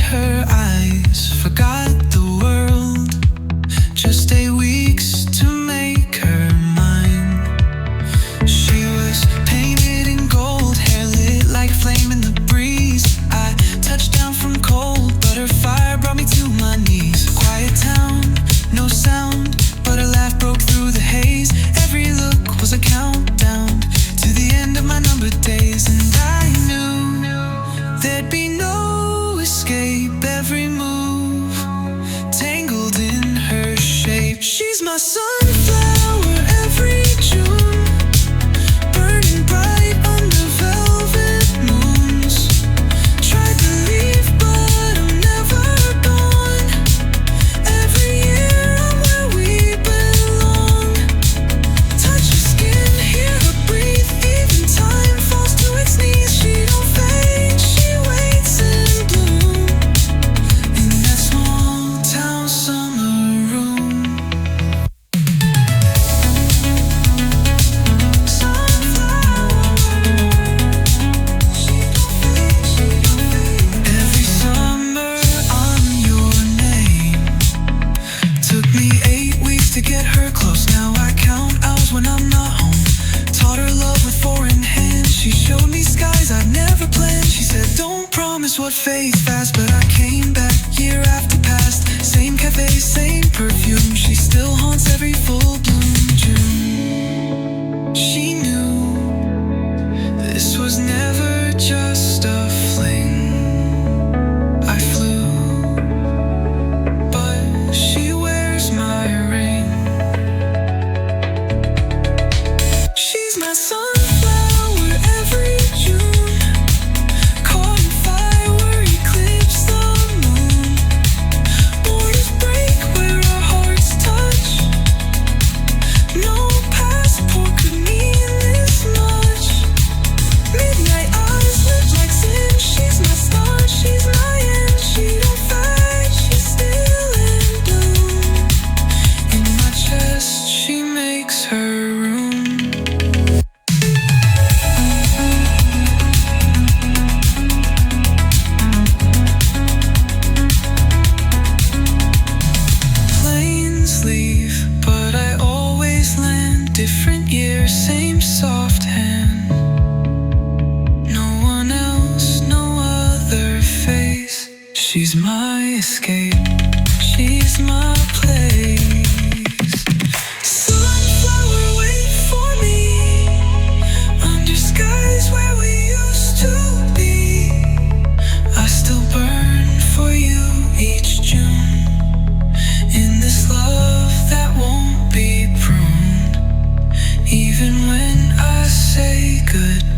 her eyes, forgot the world. Just 8 weeks to make her mine. She was painted in gold, hair lit like flame in the breeze. I touched down from cold, but her fire brought me to my knees. Quiet town, no sound, but her laugh broke through the haze. Every look was a countdown to the end of my numbered days. And I knew there'd be no escape. Every move tangled in her shape. She's my sunflower every June, burning bright under velvet moons. Tried to leave, but I'm never gone. Every year I'm where we belong. Touch her skin, hear her breathe. Even time falls to its knees. She don't fade, she waits in bloom in that small town summer room. Every summer I'm your name. Took me 8 weeks to get her close. Now I count hours when I'm not home. Taught her love with foreign hands. She showed me skies I'd never planned. She said, don't promise what fades fast, but I came back year after past. Same cafe, same perfume. She still haunts every full bloom June. She knew this was never just a fling. I flew, but she wears my ring. She's my sunflower every June, caught in fire where eclipse the moon. Borders break where our hearts touch. No passport could mean this much. Midnight eyes look like sin. She's my start, she's my end. She don't fight, she's still in bloom. In my chest, she makes her room. Planes leave, but I always land. Different year, same soft hand. No one else, no other face. She's my escape, she's my place. Sunflower, wait for me under skies where we used to be. I still burn for you each June, in this love that won't be pruned. Even when I say goodbye.